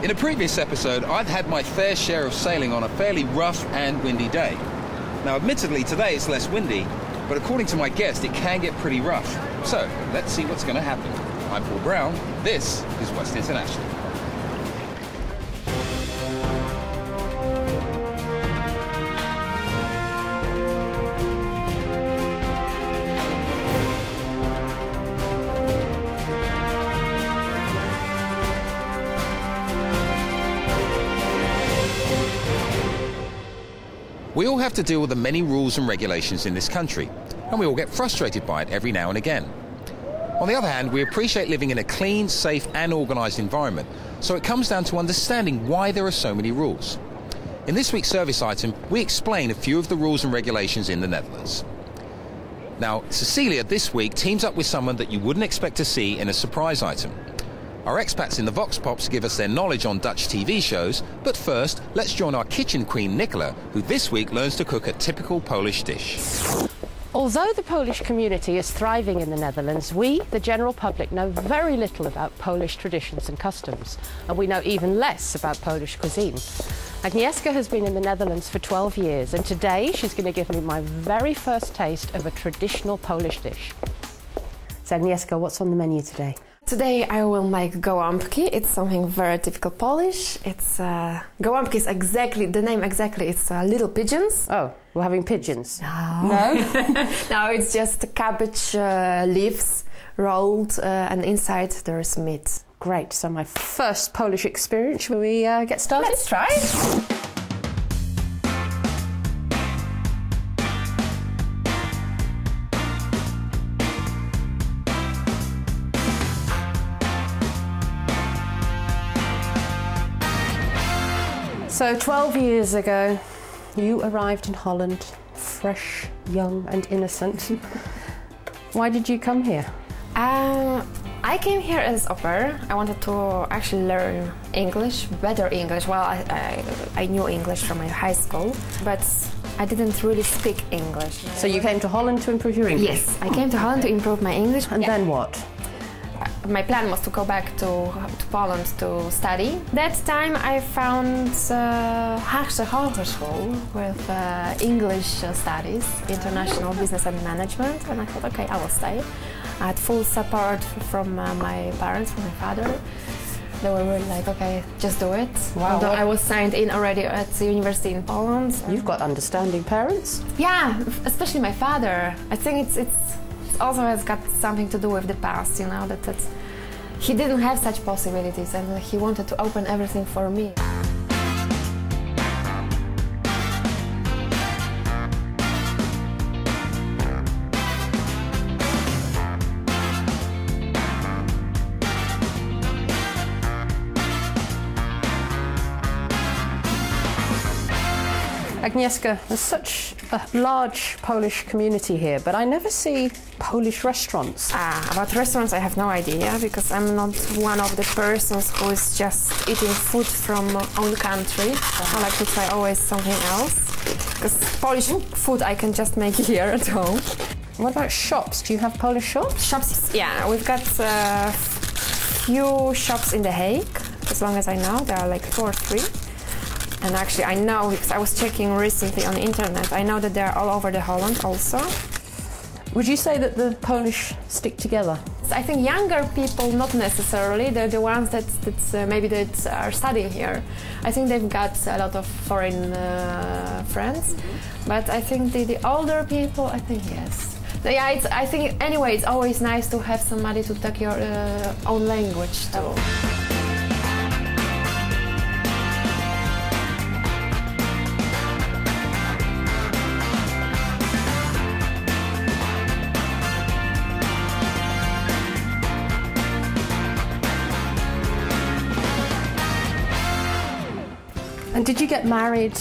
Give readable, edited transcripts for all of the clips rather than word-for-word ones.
In a previous episode, I've had my fair share of sailing on a fairly rough and windy day. Now, admittedly, today it's less windy, but according to my guest, it can get pretty rough. So, let's see what's going to happen. I'm Paul Brown. This is West International. We all have to deal with the many rules and regulations in this country, and we all get frustrated by it every now and again. On the other hand, we appreciate living in a clean, safe and organised environment, so it comes down to understanding why there are so many rules. In this week's service item, we explain a few of the rules and regulations in the Netherlands. Now, Cecilia this week teams up with someone that you wouldn't expect to see in a surprise item. Our expats in the Vox Pops give us their knowledge on Dutch TV shows, but first, let's join our kitchen queen Nicola, who this week learns to cook a typical Polish dish. Although the Polish community is thriving in the Netherlands, we, the general public, know very little about Polish traditions and customs, and we know even less about Polish cuisine. Agnieszka has been in the Netherlands for 12 years, and today she's going to give me my very first taste of a traditional Polish dish. So Agnieszka, what's on the menu today? Today I will make golabki. It's something very typical Polish. It's golabki is exactly the name. Exactly, it's little pigeons. Oh, we're having pigeons. No, no, it's just cabbage leaves rolled, and inside there is meat. Great. So my first Polish experience. Shall we get started? Let's try. So 12 years ago, you arrived in Holland, fresh, young and innocent. Why did you come here? I came here as au pair. I wanted to actually learn English, better English. Well, I knew English from my high school, but I didn't really speak English. So you came to Holland to improve your English? Yes, I came to Holland to improve my English. And then what? My plan was to go back to Poland to study. That time I found Haagse Hogeschool with English studies, international business and management, and I thought, okay, I will stay. I had full support from my parents, from my father. They were really like, okay, just do it. Wow. Although I was signed in already at the university in Poland. You've got understanding parents. Yeah, especially my father. I think it's also has got something to do with the past, you know, that he didn't have such possibilities and he wanted to open everything for me. Agnieszka, there's such a large Polish community here, but I never see Polish restaurants. About restaurants I have no idea, because I'm not one of the persons who is just eating food from own country. I like to try always something else, because Polish food I can just make here at home. What about shops? Do you have Polish shops? Shops, yeah, we've got a few shops in The Hague, as long as I know. There are like 2 or 3. And actually I know, because I was checking recently on the internet, I know that they're all over the Holland also. Would you say that the Polish stick together? I think younger people, not necessarily. They're the ones that maybe that are studying here. I think they've got a lot of foreign friends, but I think the older people, I think yes. Yeah, I think anyway, it's always nice to have somebody to talk your own language too. And did you get married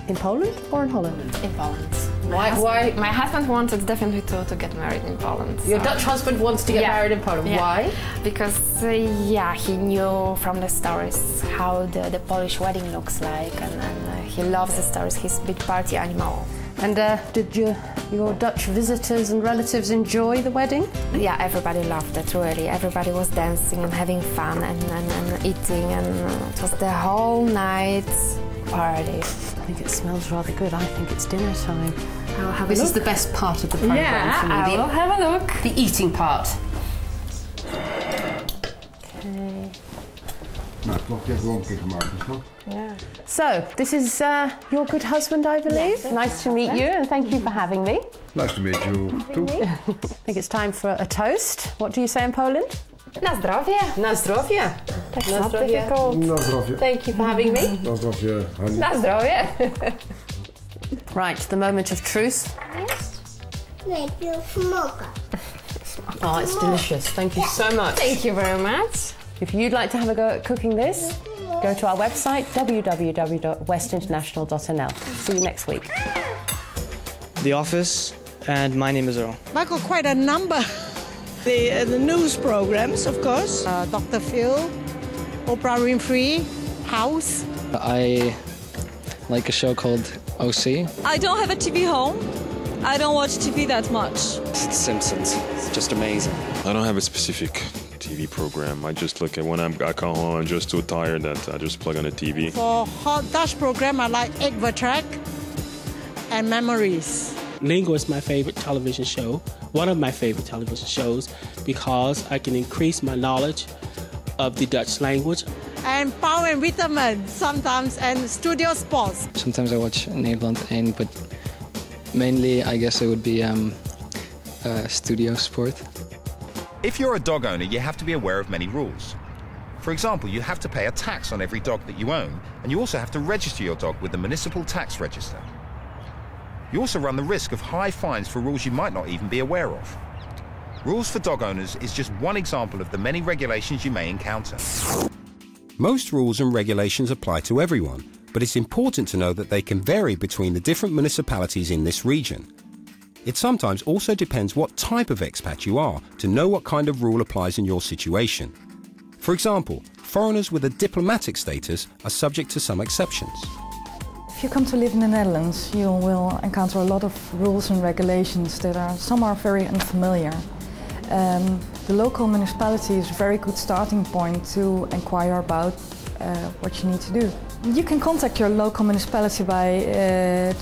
in Poland or in Holland? In Poland. Why? My husband wanted definitely to get married in Poland. Your Dutch husband wants to get married in Poland. Yeah. Why? Because he knew from the stories how the Polish wedding looks like, and he loves the stories. He's a big party animal. And did your Dutch visitors and relatives enjoy the wedding? Yeah, everybody loved it, really. Everybody was dancing and having fun and eating, and it was the whole night party. I think it smells rather good. I think it's dinner time. I'll have This a is look. the best part of the programme for me. Yeah, I will have a look. The eating part. Nou, toch even een keer gemaakt, is toch? Yeah. So, this is your good husband, I believe. Yes. Nice to meet you, and thank you for having me. Nice to meet you too. I think it's time for a toast. What do you say in Poland? Na zdrowie. Na zdrowie. That's Na not zdrowie. difficult. Na zdrowie. Thank you for having me. Na zdrowie, Hani. Na zdrowie. Right, the moment of truth. Oh, it's delicious. Thank you so much. Thank you very much. If you'd like to have a go at cooking this, go to our website, www.westinternational.nl. See you next week. The Office, and my name is Earl. Michael, quite a number. The news programs, of course. Dr. Phil, Oprah Winfrey, House. I like a show called OC. I don't have a TV home. I don't watch TV that much. Simpsons. It's just amazing. I don't have a specific TV program. I just look at when I come home, I'm just too tired that I just plug on the TV. For hot Dutch program, I like Egg Vertrek and Memories. Lingo is my favorite television show, one of my favorite television shows, because I can increase my knowledge of the Dutch language. And Power and Vitamin sometimes, and Studio Sports. Sometimes I watch Nederland 1, but mainly I guess it would be Studio Sport. If you're a dog owner, you have to be aware of many rules. For example, you have to pay a tax on every dog that you own, and you also have to register your dog with the municipal tax register. You also run the risk of high fines for rules you might not even be aware of. Rules for dog owners is just one example of the many regulations you may encounter. Most rules and regulations apply to everyone, but it's important to know that they can vary between the different municipalities in this region. It sometimes also depends what type of expat you are to know what kind of rule applies in your situation. For example, foreigners with a diplomatic status are subject to some exceptions. If you come to live in the Netherlands, you will encounter a lot of rules and regulations that some are very unfamiliar. The local municipality is a very good starting point to inquire about what you need to do. You can contact your local municipality by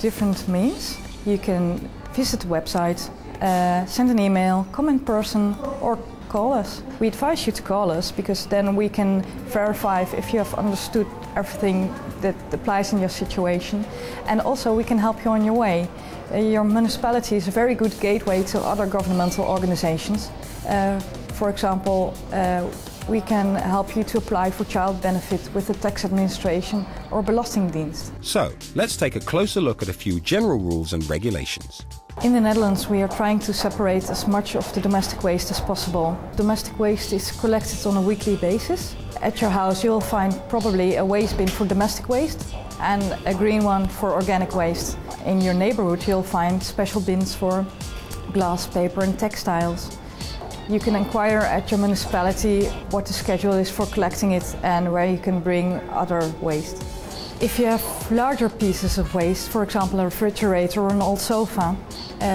different means. You can visit the website, send an email, come in person, or call us. We advise you to call us because then we can verify if you have understood everything that applies in your situation, and also we can help you on your way. Your municipality is a very good gateway to other governmental organizations. For example, we can help you to apply for child benefit with the tax administration or Belastingdienst. So, let's take a closer look at a few general rules and regulations. In the Netherlands, we are trying to separate as much of the domestic waste as possible. Domestic waste is collected on a weekly basis. At your house, you'll find probably a waste bin for domestic waste and a green one for organic waste. In your neighborhood, you'll find special bins for glass, paper and textiles. You can inquire at your municipality what the schedule is for collecting it and where you can bring other waste. If you have larger pieces of waste, for example a refrigerator or an old sofa,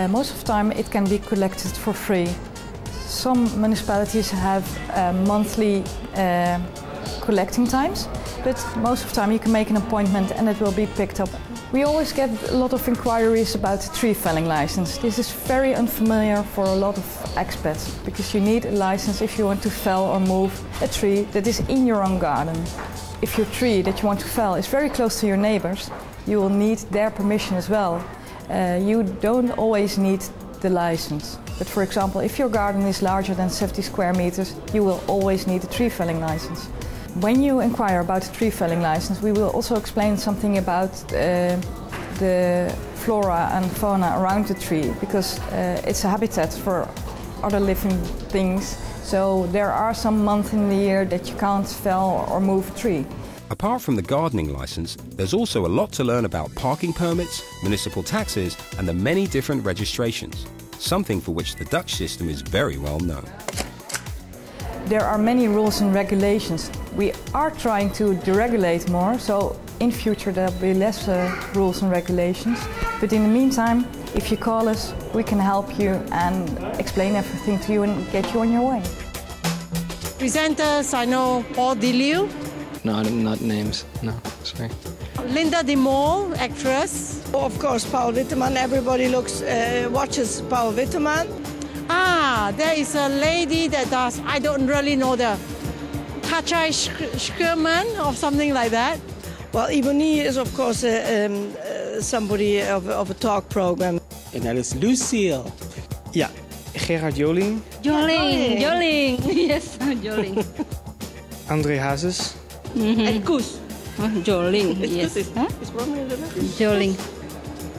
most of the time it can be collected for free. Some municipalities have monthly collecting times, but most of the time you can make an appointment and it will be picked up. We always get a lot of inquiries about the tree felling license. This is very unfamiliar for a lot of expats because you need a license if you want to fell or move a tree that is in your own garden. If your tree that you want to fell is very close to your neighbors, you will need their permission as well. You don't always need the license. But for example, if your garden is larger than 70 square meters, you will always need a tree felling license. When you inquire about a tree felling license, we will also explain something about the flora and fauna around the tree, because it's a habitat for other living things. So there are some months in the year that you can't fell or move a tree. Apart from the gardening license, there's also a lot to learn about parking permits, municipal taxes, and the many different registrations, something for which the Dutch system is very well known. There are many rules and regulations. We are trying to deregulate more, so In future there'll be less rules and regulations, but in the meantime, if you call us, we can help you and explain everything to you and get you on your way. Presenters, I know Paul Deliu. No, not names. No, sorry. Linda de Mol, actress. Of course, Paul Witteman. Everybody watches Paul Witteman. Ah, there is a lady that does, I don't really know the Kachai Schurman or something like that. Well, Ebony is of course somebody of a talk program. En dat is Lucille. Ja, Gerard Joling. Joling. Yes, Joling. André Hazes. And Koes. Joling, yes. Joling.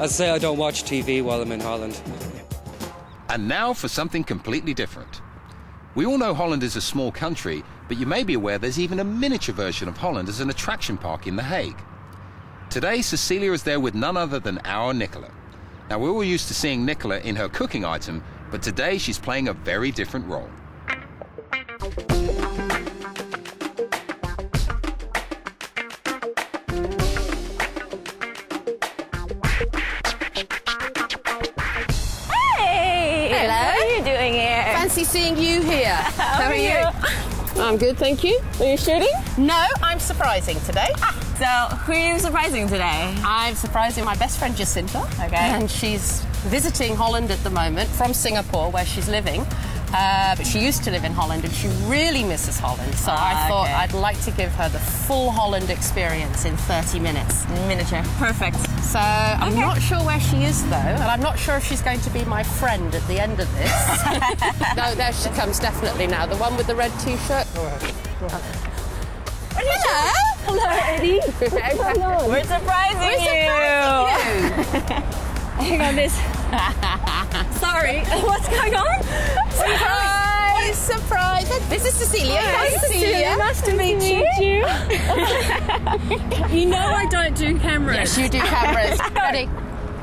I'd say I don't watch TV while I'm in Holland. And now for something completely different. We all know Holland is a small country, but you may be aware there's even a miniature version of Holland as an attraction park in The Hague. Today, Cecilia is there with none other than our Nicola. Now, we're all used to seeing Nicola in her cooking item, but today she's playing a very different role. Fancy seeing you here. How are you? I'm good, thank you. Are you shooting? No, I'm surprising today. So, who are you surprising today? I'm surprising my best friend Jacinta. Okay. And she's visiting Holland at the moment from Singapore, where she's living. But she used to live in Holland and she really misses Holland. So I thought I'd like to give her the full Holland experience in 30 minutes. Miniature. Perfect. So I'm not sure where she is though, and I'm not sure if she's going to be my friend at the end of this. No, there she comes definitely now. The one with the red t-shirt. Hello. Hello, Eddie. We're surprising you. Hang on this. Sorry, what's going on? Surprise! Surprise! This is Cecilia. Hi, Cecilia. Nice to meet you. You know I don't do cameras. Yes, you do cameras. Ready?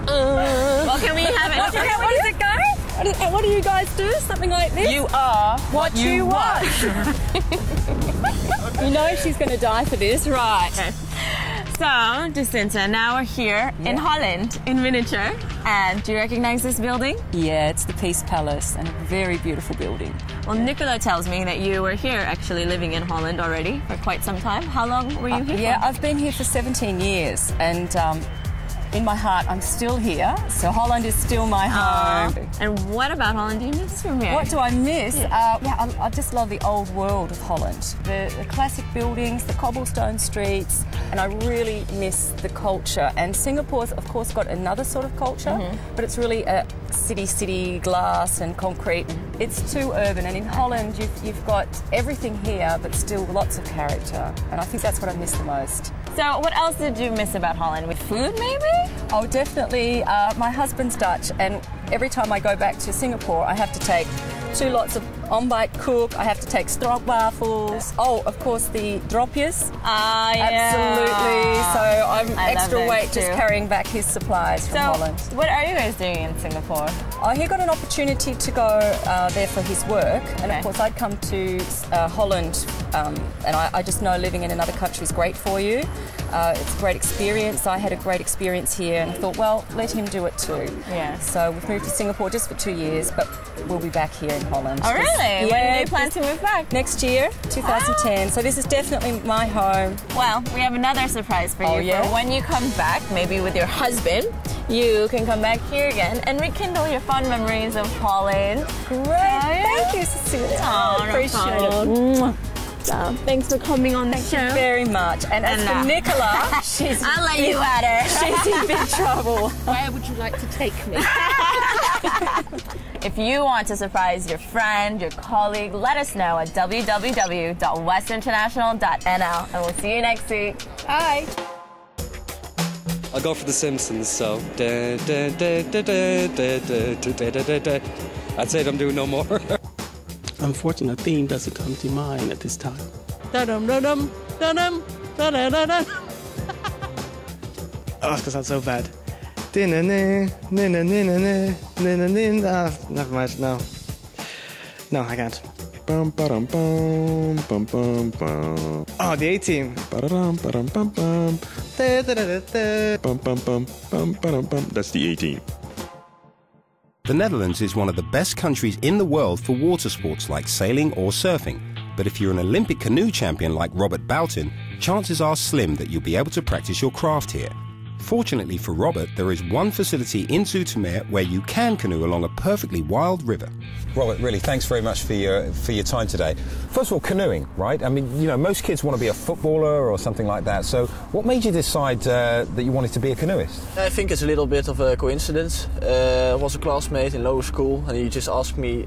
Well, can we have it? What does it go? What do you guys do? Something like this? You are what you watch. You know she's going to die for this, right? Okay. So, Jacinta, now we're here in Holland, in miniature. And do you recognize this building? Yeah, it's the Peace Palace, and a very beautiful building. Well, Nicola tells me that you were here actually living in Holland already for quite some time. How long were you here Yeah, for? I've been here for 17 years, and in my heart, I'm still here. So Holland is still my home. And what about Holland do you miss from here? What do I miss? I just love the old world of Holland. The classic buildings, the cobblestone streets, and I really miss the culture. And Singapore's, of course, got another sort of culture, but it's really a city, glass and concrete. It's too urban. And in Holland, you've got everything here, but still lots of character. And I think that's what I miss the most. So what else did you miss about Holland? With food, maybe? Oh, definitely. My husband's Dutch, and every time I go back to Singapore, I have to take 2 lots of ontbijt koek. I have to take stroopwafels. Oh, of course, the dropjes. Absolutely. So I'm extra weight just carrying back his supplies from Holland. What are you guys doing in Singapore? Oh, he got an opportunity to go there for his work, and of course I'd come to Holland, and I just know living in another country is great for you. It's a great experience. I had a great experience here, and I thought, well, let him do it too. Yeah. So we've moved to Singapore just for 2 years, but we'll be back here in Holland. Oh, really? Yeah, When do you plan to move back? Next year, 2010. So this is definitely my home. Well, we have another surprise for you. Oh, yeah? For when you come back, maybe with your husband, you can come back here again and rekindle your fond memories of Holland. Great. Thank you, Cecilia. I appreciate it. Thanks for coming on the show. Thank you very much. And as for Nicola, I'll let you at her. She's in big trouble. Where would you like to take me? If you want to surprise your friend, your colleague, let us know at www.westinternational.nl, and we'll see you next week. Bye. I'll go for The Simpsons, so... I'd say I'm doing no more. Unfortunately, a theme doesn't come to mind at this time. Da-dum, da-dum, da-da-da-da. Oh, it's because I'm so bad. Never mind, no. No, I can't. Oh, the A-Team. Bum, bum, bum, bum, ba-dum, bum. That's the 18. The Netherlands is one of the best countries in the world for water sports like sailing or surfing. But if you're an Olympic canoe champion like Robert Bouten, chances are slim that you'll be able to practice your craft here. Fortunately for Robert, there is one facility in Zoetermeer where you can canoe along a perfectly wild river. Robert, really, thanks very much for your time today. First of all, canoeing, right? I mean, you know, most kids want to be a footballer or something like that. So what made you decide that you wanted to be a canoeist? I think it's a little bit of a coincidence. I was a classmate in lower school and he just asked me,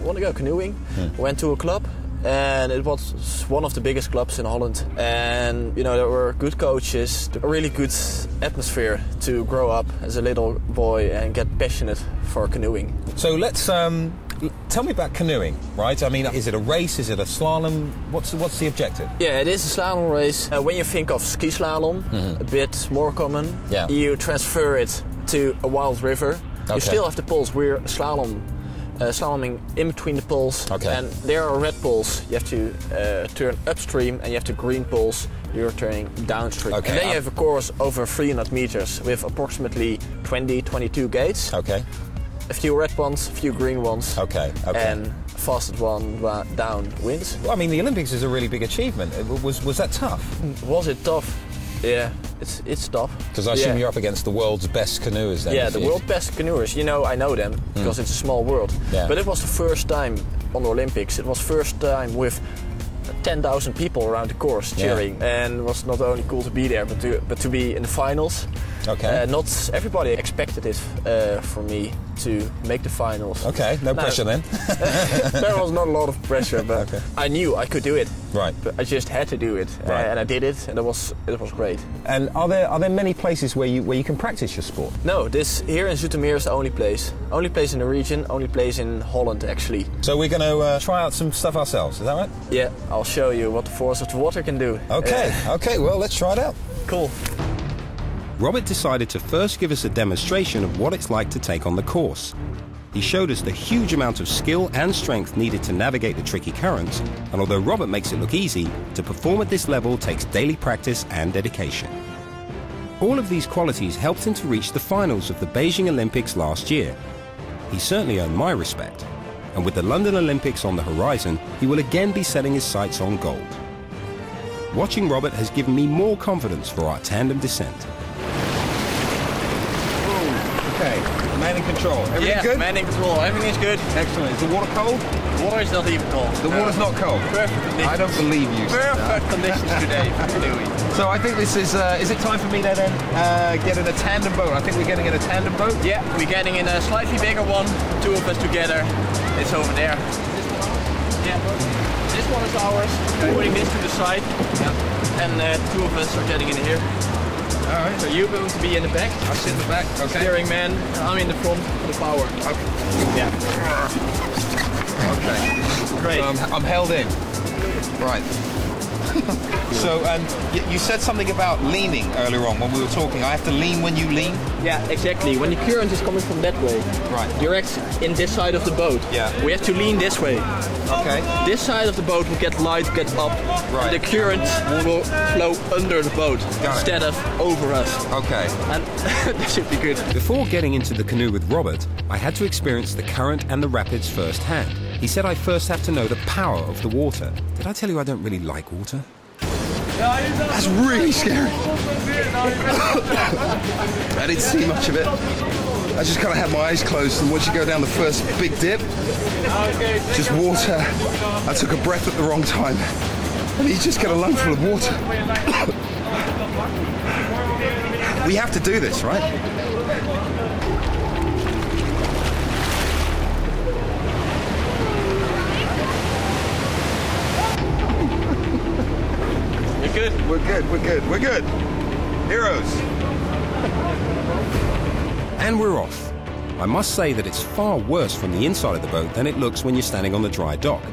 want to go canoeing? Went to a club. And it was one of the biggest clubs in Holland. And, you know, there were good coaches, a really good atmosphere to grow up as a little boy and get passionate for canoeing. So let's tell me about canoeing, right? I mean, is it a race? Is it a slalom? What's the objective? Yeah, it is a slalom race. When you think of ski slalom, a bit more common, you transfer it to a wild river. Okay. You still have the poles. We're slaloming in between the poles, and there are red poles. You have to turn upstream, and you have the green poles. You're turning downstream. Okay. And then you have a course over 300 meters with approximately 22 gates. Okay. A few red ones, a few green ones. Okay. And fastest one down wins. Well, I mean, the Olympics is a really big achievement. Was that tough? Was it tough? Yeah, it's tough. Because I assume you're up against the world's best canoers then. Yeah, the world's best canoers. You know, I know them because it's a small world. Yeah. But it was the first time on the Olympics. It was first time with 10,000 people around the course cheering. And it was not only cool to be there, but to be in the finals. Okay. Not everybody expected it for me to make the finals. Okay, no pressure then. There was not a lot of pressure, but I knew I could do it. Right. But I just had to do it, and I did it, and it was great. And are there many places where you can practice your sport? No, this here in Zoetermeer is the only place in the region, only place in Holland actually. So we're going to try out some stuff ourselves. Is that right? Yeah, I'll show you what the force of the water can do. Okay. Okay. Well, let's try it out. Cool. Robert decided to first give us a demonstration of what it's like to take on the course. He showed us the huge amount of skill and strength needed to navigate the tricky currents, and although Robert makes it look easy, to perform at this level takes daily practice and dedication. All of these qualities helped him to reach the finals of the Beijing Olympics last year. He certainly earned my respect, and with the London Olympics on the horizon, he will again be setting his sights on gold. Watching Robert has given me more confidence for our tandem descent. Okay, man in control. Everything good? Man in control. Everything is good. Excellent. Is the water cold? The water is not even cold. The water's not cold? Perfect conditions. I don't believe you. Perfect conditions today for canoeing. So I think this is it time for me to then get in a tandem boat? I think we're getting in a tandem boat? Yeah, we're getting in a slightly bigger one. Two of us together. It's over there. Yeah. This one is ours. We're putting this to the side. Yeah. And two of us are getting in here. Alright, so you're going to be in the back. I'll sit in the back, okay. Steering man, I'm in the front for the power. Okay. Yeah. Okay. Great. So I'm held in. Right. So you said something about leaning earlier on when we were talking. I have to lean when you lean? Yeah, exactly. When the current is coming from that way. Right. You're in this side of the boat. Yeah. We have to lean this way. Okay. This side of the boat will get light, get up. Right. And the current will flow under the boat instead of over us. Okay. And that should be good. Before getting into the canoe with Robert, I had to experience the current and the rapids firsthand. He said I first have to know the power of the water. Did I tell you I don't really like water? That's really scary. I didn't see much of it. I just kind of had my eyes closed, and once you go down the first big dip, just water. I took a breath at the wrong time, and you just get a lungful of water. We have to do this, right? Good. We're good, we're good, we're good. Heroes. And we're off. I must say that it's far worse from the inside of the boat than it looks when you're standing on the dry dock.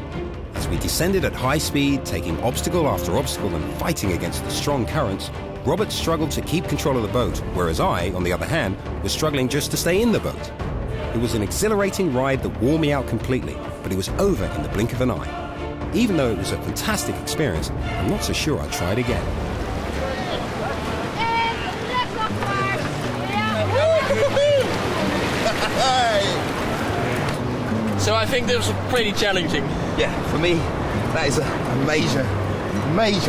As we descended at high speed, taking obstacle after obstacle and fighting against the strong currents, Robert struggled to keep control of the boat, whereas I, on the other hand, was struggling just to stay in the boat. It was an exhilarating ride that wore me out completely, but it was over in the blink of an eye. Even though it was a fantastic experience, I'm not so sure I'd try it again. So I think this was pretty challenging. Yeah, for me, that is a major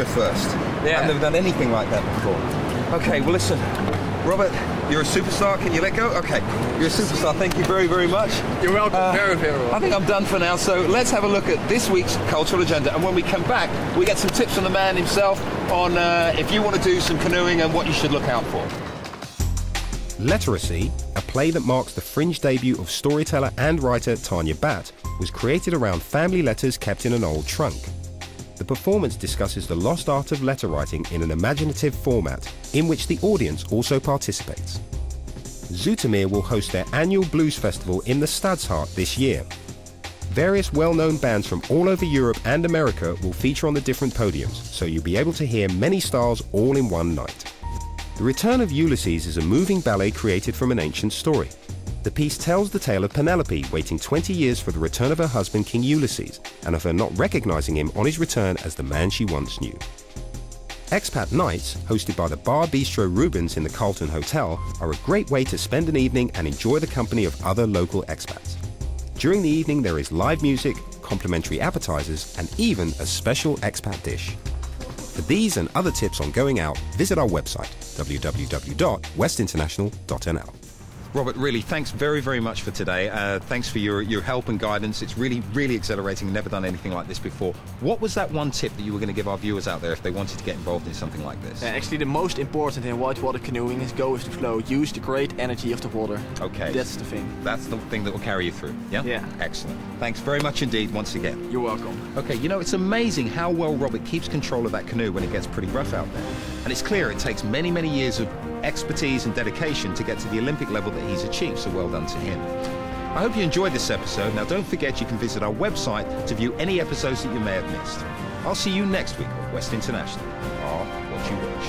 first. Yeah. I've never done anything like that before. Okay, well listen, Robert, you're a superstar. Can you let go? Okay, you're a superstar. Thank you very, very much. You're welcome. Very welcome. I think I'm done for now, so let's have a look at this week's cultural agenda. And when we come back, we get some tips from the man himself on if you want to do some canoeing and what you should look out for. Letteracy, a play that marks the fringe debut of storyteller and writer Tanya Batt, was created around family letters kept in an old trunk. The performance discusses the lost art of letter writing in an imaginative format in which the audience also participates. Zoetermeer will host their annual blues festival in the Stadshart this year. Various well-known bands from all over Europe and America will feature on the different podiums, so you'll be able to hear many stars all in one night. The Return of Ulysses is a moving ballet created from an ancient story. The piece tells the tale of Penelope waiting 20 years for the return of her husband King Ulysses, and of her not recognizing him on his return as the man she once knew. Expat Nights, hosted by the Bar Bistro Rubens in the Carlton Hotel, are a great way to spend an evening and enjoy the company of other local expats. During the evening there is live music, complimentary appetizers, and even a special expat dish. For these and other tips on going out, visit our website, www.westinternational.nl. Robert, really, thanks very, very much for today. Thanks for your help and guidance. It's really, really exhilarating. Never done anything like this before. What was that one tip that you were going to give our viewers out there if they wanted to get involved in something like this? Actually, the most important in whitewater canoeing is go with the flow. Use the great energy of the water. Okay. That's the thing. That's the thing that will carry you through, yeah? Yeah. Excellent. Thanks very much indeed once again. You're welcome. Okay, you know, it's amazing how well Robert keeps control of that canoe when it gets pretty rough out there. And it's clear it takes many, many years of expertise and dedication to get to the Olympic level that he's achieved, so well done to him. I hope you enjoyed this episode. Now don't forget you can visit our website to view any episodes that you may have missed. I'll see you next week on West International. What you watch.